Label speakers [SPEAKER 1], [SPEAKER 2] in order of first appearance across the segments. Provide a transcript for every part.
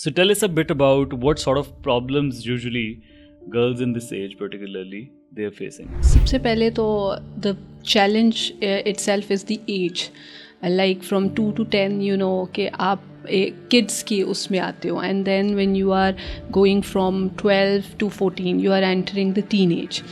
[SPEAKER 1] So tell us a bit about what sort of problems usually girls in this age particularly they are facing.
[SPEAKER 2] सबसे पहले तो the challenge itself is the age, like from 2 to 10 you know कि आप kids की उसमें आते हो, and then when you are going from 12 to 14 you are entering the teenage.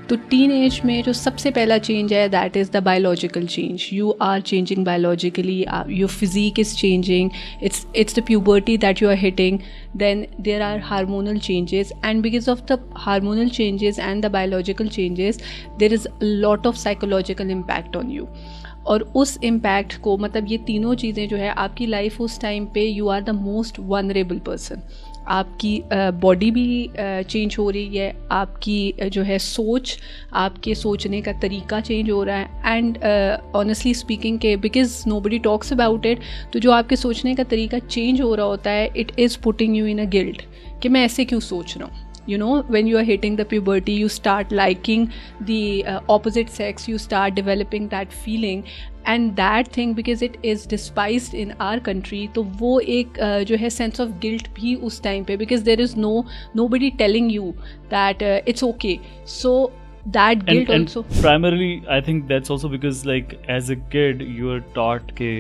[SPEAKER 2] तो टीन एज में जो सबसे पहला चेंज है that is the biological change. You are changing biologically, your physique is changing, it's the puberty that you are hitting. Then there are hormonal changes, and because of the hormonal changes and the biological changes there is a lot of psychological impact on you. और उस impact को मतलब ये तीनों चीज़ें जो है आपकी लाइफ उस टाइम पे you are the most vulnerable person. आपकी बॉडी भी चेंज हो रही है, आपकी जो है सोच, आपके सोचने का तरीका चेंज हो रहा है. एंड ऑनेस्टली स्पीकिंग के because nobody talks about it, तो जो आपके सोचने का तरीका चेंज हो रहा होता है it is putting you in a guilt कि मैं ऐसे क्यों सोच रहा हूँ. You know, when you are hitting the puberty you start liking the opposite sex, you start developing that feeling, and that thing because it is despised in our country, तो वो एक जो है sense of guilt भी उस time पे, because there is nobody telling you that it's okay, so that guilt
[SPEAKER 1] and
[SPEAKER 2] also.
[SPEAKER 1] Primarily I think that's also because like as a kid you are taught के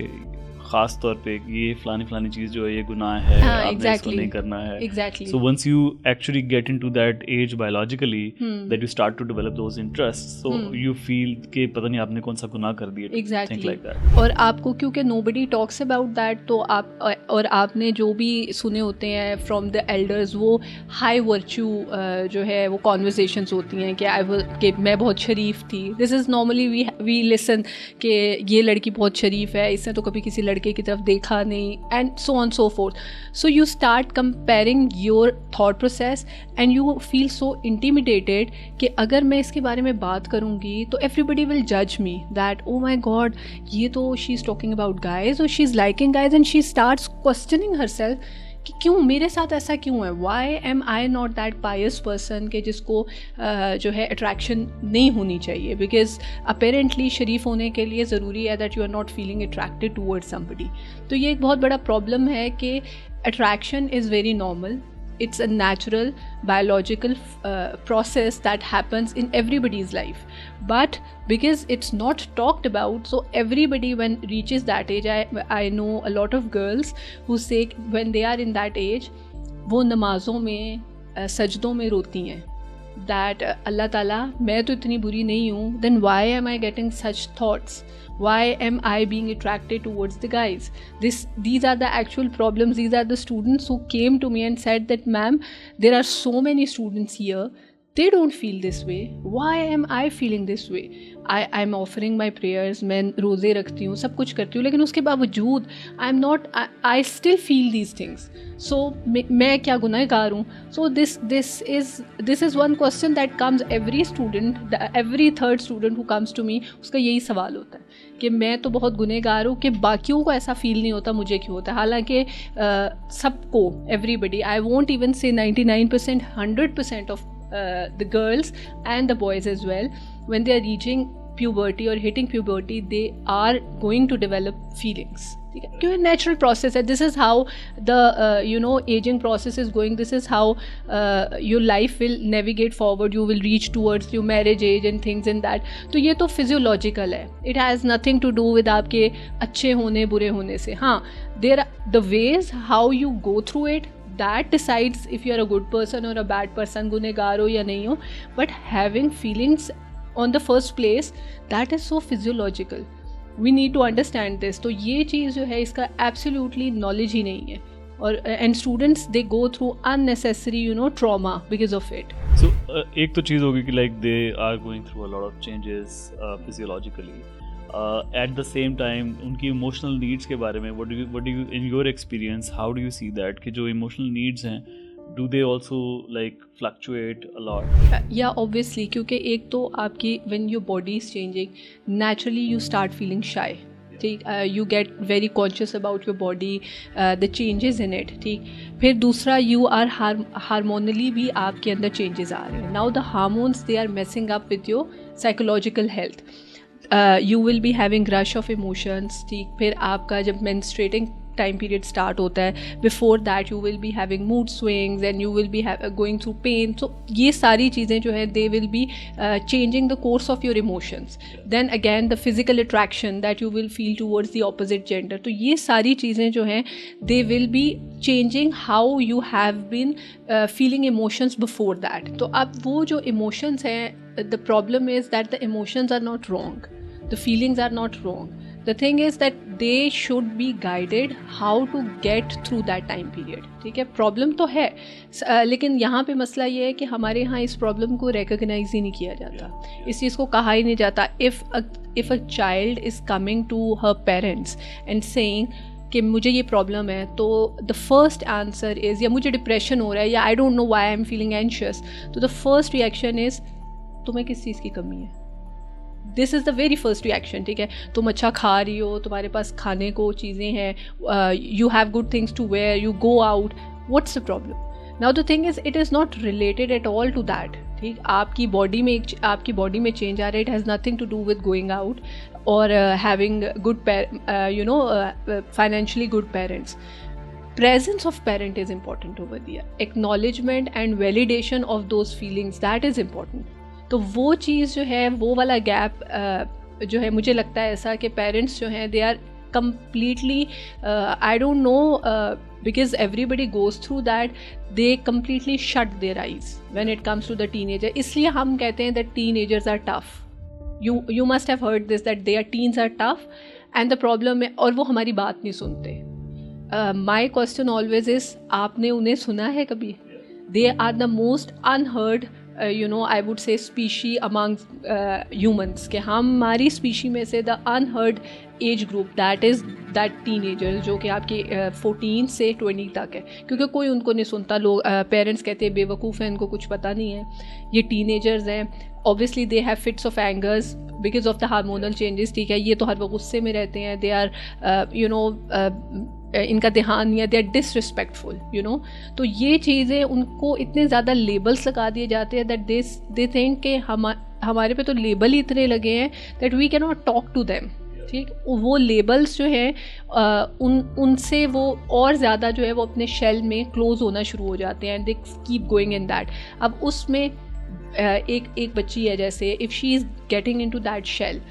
[SPEAKER 1] खास तौर पे ये फलानी चीज़ जो है ये गुनाह है, आपने इसको नहीं करना है.
[SPEAKER 2] Exactly.
[SPEAKER 1] So once you actually get into that age biologically that you start to develop those interests, so you feel कि पता नहीं आपने कौन सा गुनाह कर दिया.
[SPEAKER 2] Exactly.
[SPEAKER 1] Think like that.
[SPEAKER 2] और आपको क्योंकि nobody talks about that, तो आप और आपने जो भी सुने होते हैं from the elders वो high virtue जो है वो conversations होती हैं कि मैं बहुत शरीफ थी. This is normally we listen कि ये लड़की बहुत शरीफ है, इसने तो कभी किसी लड़के की तरफ देखा नहीं, and so on so fourth. So you start comparing your thought process and you feel so intimidated कि अगर मैं इसके बारे में बात करूँगी तो एवरीबडी विल जज me that O my god ये तो she is talking about guys और she is liking guys, and she starts questioning herself कि क्यों मेरे साथ ऐसा क्यों है. Why am I not that pious person के जिसको जो है अट्रैक्शन नहीं होनी चाहिए, बिकॉज अपेरेंटली शरीफ होने के लिए ज़रूरी है that you are not feeling attracted towards somebody. तो ये एक बहुत बड़ा प्रॉब्लम है कि attraction is very normal. It's a natural biological process that happens in everybody's life, but because it's not talked about, so everybody when reaches that age, I know a lot of girls who say when they are in that age वो नमाज़ों में सजदों में रोती हैं that Allah Ta'ala मैं तो इतनी बुरी नहीं हूँ, then why am I getting such thoughts? Why am I being attracted towards the guys? These are the actual problems. These are the students who came to me and said that ma'am, there are so many students here, they don't feel this way. Why am I feeling this way? I'm offering my prayers, मैं रोज़े रखती हूँ, सब कुछ करती हूँ, लेकिन उसके बावजूद I still feel these things. So मैं क्या गुनहगार हूँ? So this is one question that comes every student, every third student who comes to me, उसका यही सवाल होता है कि मैं तो बहुत गुनहगार हूँ कि बाकियों को ऐसा फील नहीं होता, मुझे क्यों होता है. हालांकि सबको, everybody, I won't even say 99%, 100% of the girls and the boys as well, when they are reaching puberty or hitting puberty, they are going to develop feelings. क्योंकि natural process है. This is how the aging process is going. This is how your life will navigate forward. You will reach towards your marriage age and things in that. तो ये तो physiological है. It has nothing to do with आपके अच्छे होने बुरे होने से. हाँ, there are the ways how you go through it, that decides if you are a good person or a bad person, गुनहगार हो या नहीं हो. But having feelings on the first place, that is so physiological. We need to understand this. तो ये चीज़ जो है इसका absolutely knowledge ही नहीं है. और and students they go through unnecessary trauma because of it.
[SPEAKER 1] So एक तो चीज़ होगी कि like they are going through a lot of changes physiologically. At the same time उनकी emotional needs के बारे में what do you in your experience how do you see that कि जो emotional needs हैं do they also like fluctuate a lot?
[SPEAKER 2] Yeah, obviously, क्योंकि एक तो आपकी when your body is changing, naturally you start feeling shy. ठीक, you get very conscious about your body, the changes in it. ठीक, फिर दूसरा you are hormonally भी आपके अंदर changes आ रहे हैं. Now the hormones they are messing up with your psychological health. You will be having rush of emotions. ठीक, फिर आपका जब menstruating टाइम पीरियड स्टार्ट होता है, before that you will be having mood swings and you will be going through pain. So ये सारी चीज़ें जो है they will be changing the course of your emotions. Then again the physical attraction that you will feel towards the opposite gender. तो ये सारी चीज़ें जो हैं they will be changing how you have been feeling emotions before that. तो अब वो जो इमोशंस हैं, the problem is that the emotions are not wrong, the feelings are not wrong. The thing is that they should be guided how to get through that time period. ठीक है, problem तो है, लेकिन यहाँ पे मसला ये है कि हमारे यहाँ इस प्रॉब्लम को रिकग्नाइज ही नहीं किया जाता, इस चीज़ को कहा ही नहीं जाता. if a child is coming to her parents and saying कि मुझे ये प्रॉब्लम है, तो द फर्स्ट आंसर इज़, या मुझे डिप्रेशन हो रहा है, या I don't know why I am feeling anxious, तो द फर्स्ट रिएक्शन इज़ तुम्हें किस चीज़ की कमी है. This is the very first reaction. ठीक है, तुम अच्छा खा रही हो, तुम्हारे पास खाने को चीज़ें हैं, you have good things to wear, you go out, what's the problem. Now the thing is it is not related at all to that. ठीक, आपकी बॉडी में चेंज आ रहा है. It has nothing to do with going out or having good financially good parents. Presence of parent is important over there. Acknowledgement and validation of those feelings, that is important. तो वो चीज़ जो है, वो वाला gap जो है, मुझे लगता है ऐसा कि पेरेंट्स जो हैं they are completely I don't know because everybody goes through that, they completely shut their eyes when it comes to the teenager. इसलिए हम कहते हैं that teenagers are tough. You must have heard this that their teens are tough and the problem है, और वो हमारी बात नहीं सुनते. My question always is, आपने उन्हें सुना है कभी? They are the most unheard I would say species among humans. कि हमारी species में से the unheard age group that is that teenager जो कि आपके 14 से 20 तक है, क्योंकि कोई उनको नहीं सुनता. लोग पेरेंट्स कहते हैं बेवकूफ़ हैं, इनको कुछ पता नहीं है, ये टीनेजर्स हैं. Obviously they have fits of angers because of the hormonal changes. ठीक है, ये तो हर वक्त गुस्से में रहते हैं, दे आर इनका ध्यान नहीं है, दे आर डिसरिस्पेक्टफुल. तो ये चीज़ें उनको इतने ज़्यादा लेबल्स लगा दिए जाते हैं दैट दे थिंक कि हमारे पे तो लेबल ही इतने लगे हैं that we can not talk to them. ठीक, वो लेबल्स जो हैं उनसे वो और ज़्यादा जो है वो अपने शेल में क्लोज होना शुरू हो जाते हैं and they keep going in that. अब उसमें एक बच्ची है, जैसे if she is getting into that shell,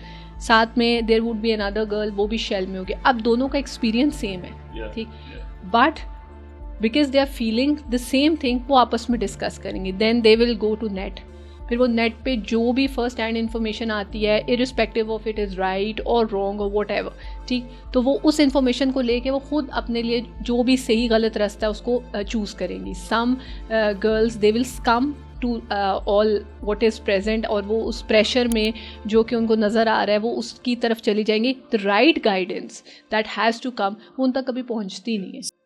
[SPEAKER 2] साथ में there would be another girl, वो भी शेल में होगी. अब दोनों का एक्सपीरियंस सेम है. ठीक, but because they are feeling the same thing, वो आपस में डिस्कस करेंगे. Then they will go to net. फिर वो नेट पे जो भी फर्स्ट हैंड इन्फॉर्मेशन आती है, irrespective of it is right और रॉन्ग और वॉट एवर, ठीक, तो वो उस इन्फॉर्मेशन को लेके वो खुद अपने लिए जो भी सही गलत रास्ता है उसको चूज़ करेंगी. Some girls they will come to all what is present, और वो उस प्रेशर में जो कि उनको नज़र आ रहा है वो उसकी तरफ चली जाएंगी. The right guidance that has to come वो उन तक कभी पहुँचती नहीं है.